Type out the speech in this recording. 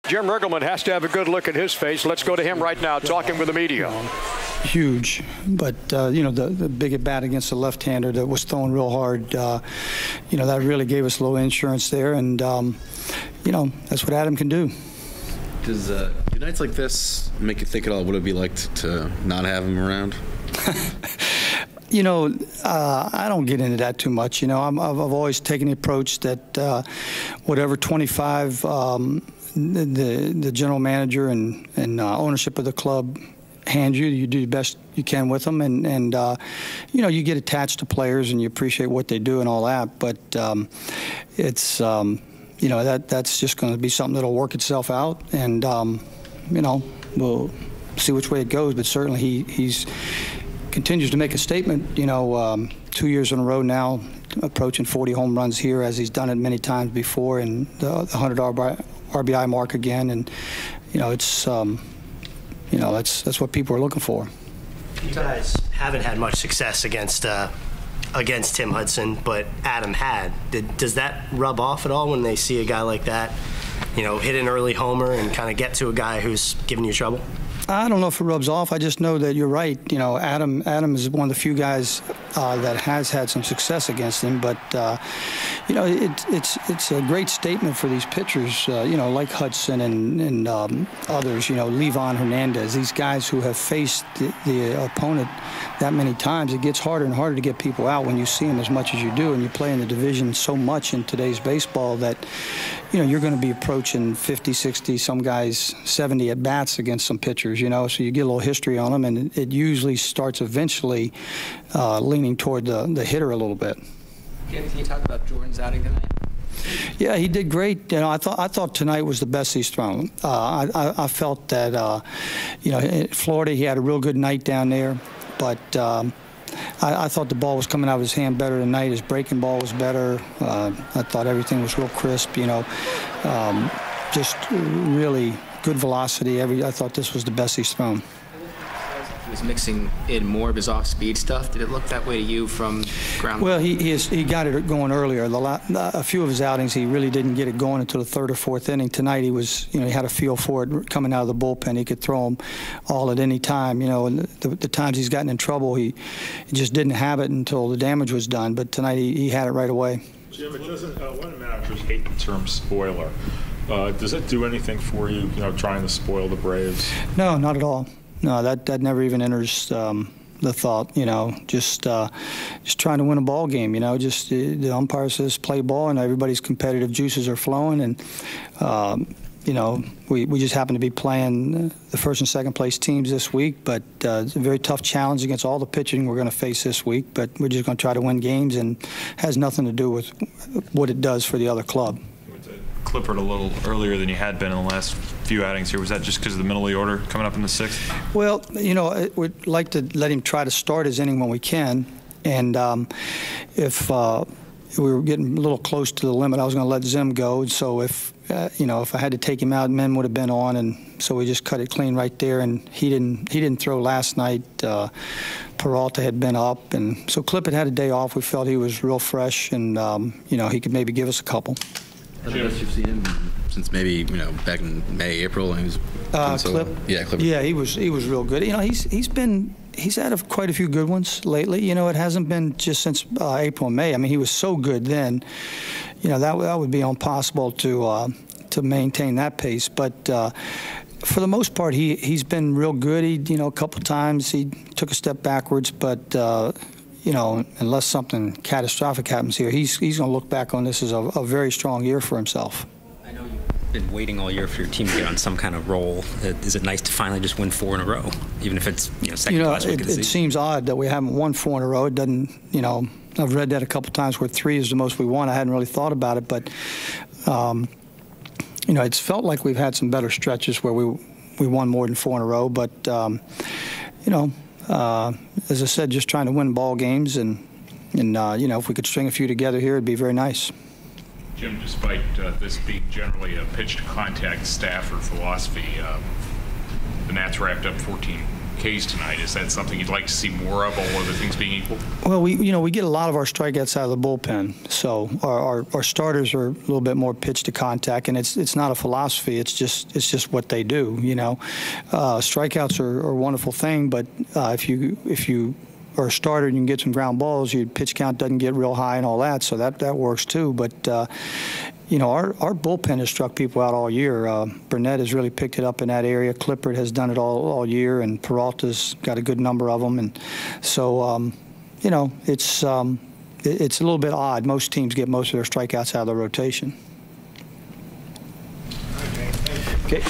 Jim Riggleman has to have a good look at his face. Let's go to him right now, talking with the media. Huge, but you know, the big at bat against the left-hander that was throwing real hard, you know, that really gave us a little insurance there, and you know, that's what Adam can do. Does nights like this make you think at all what it would be like to not have him around? You know, I don't get into that too much. You know, I've always taken the approach that whatever 25 the general manager and ownership of the club hand you, you do the best you can with them, and you know, you get attached to players and you appreciate what they do and all that. But it's you know, that's just going to be something that'll work itself out, and you know, we'll see which way it goes. But certainly he's continues to make a statement. You know, 2 years in a row now, approaching 40 home runs here, as he's done it many times before, and the 100 RBI mark again. And you know, it's you know, that's what people are looking for. You guys haven't had much success against Tim Hudson, but Adam had. Does that rub off at all when they see a guy like that, you know, hit an early homer and kind of get to a guy who's giving you trouble? I don't know if it rubs off. I just know that you're right. You know, Adam is one of the few guys that has had some success against him. But you know, it's a great statement for these pitchers. You know, like Hudson and others. You know, Levon Hernandez. These guys who have faced the opponent that many times. It gets harder and harder to get people out when you see them as much as you do, and you play in the division so much in today's baseball that, you know, you're going to be approaching 50, 60, some guys 70 at bats against some pitchers. You know, so you get a little history on them, and it usually starts eventually leaning toward the hitter a little bit. Jim, can you talk about Jordan's outing tonight? Yeah, he did great. You know, I thought tonight was the best he's thrown. I felt that you know, in Florida he had a real good night down there, but I thought the ball was coming out of his hand better tonight. His breaking ball was better. I thought everything was real crisp. You know, just really good velocity. I thought this was the best he's thrown. He was mixing in more of his off-speed stuff. Did it look that way to you from ground? Well, he got it going earlier. A few of his outings, he really didn't get it going until the third or fourth inning. Tonight, he was, you know, he had a feel for it coming out of the bullpen. He could throw them all at any time. You know, and the times he's gotten in trouble, he just didn't have it until the damage was done. But tonight, he had it right away. Jim, it doesn't. One managers hate the term spoiler. Does it do anything for you? You know, trying to spoil the Braves? No, not at all. No, that never even enters the thought. You know, just trying to win a ball game. You know, just the umpire says play ball, and everybody's competitive juices are flowing, and you know, we just happen to be playing the first and second place teams this week. But it's a very tough challenge against all the pitching we're going to face this week. But we're just going to try to win games, and has nothing to do with what it does for the other club. Clippard a little earlier than you had been in the last few outings here. Was that just because of the middle of the order coming up in the sixth? Well, you know, we'd like to let him try to start his inning when we can, and if we were getting a little close to the limit, I was going to let Zim go. So if you know, if I had to take him out, men would have been on, and so we just cut it clean right there. And he didn't throw last night. Peralta had been up, and so Clippard had a day off. We felt he was real fresh, and you know, he could maybe give us a couple. The best you've seen him since maybe, you know, back in May, April, and he was Clip. Yeah, Clip. Yeah, he was real good. You know, he's had quite a few good ones lately. You know, it hasn't been just since April and May. I mean, he was so good then. You know, that would be impossible to maintain that pace. But for the most part, he's been real good. You know, a couple times he took a step backwards, but. You know, unless something catastrophic happens here, he's going to look back on this as a very strong year for himself. I know you've been waiting all year for your team to get on some kind of roll. Is it nice to finally just win 4 in a row, even if it's, you know, second to last week of the season? It seems odd that we haven't won 4 in a row. It doesn't, you know, I've read that a couple times where 3 is the most we won. I hadn't really thought about it, but you know, it's felt like we've had some better stretches where we won more than 4 in a row, but you know. As I said, just trying to win ball games, and you know, if we could string a few together here, it'd be very nice. Jim, despite this being generally a pitch-to-contact staff or philosophy, the Nats wrapped up 14 K's tonight. Is that something you'd like to see more of, all other things being equal? Well, we get a lot of our strikeouts out of the bullpen, so our starters are a little bit more pitch to contact, and it's not a philosophy. It's just what they do. Strikeouts are a wonderful thing, but if you are a starter and you can get some ground balls, your pitch count doesn't get real high and all that, so that works too. But our bullpen has struck people out all year. Burnett has really picked it up in that area. Clippard has done it all year, and Peralta's got a good number of them. And so, it's a little bit odd. Most teams get most of their strikeouts out of the rotation. Okay.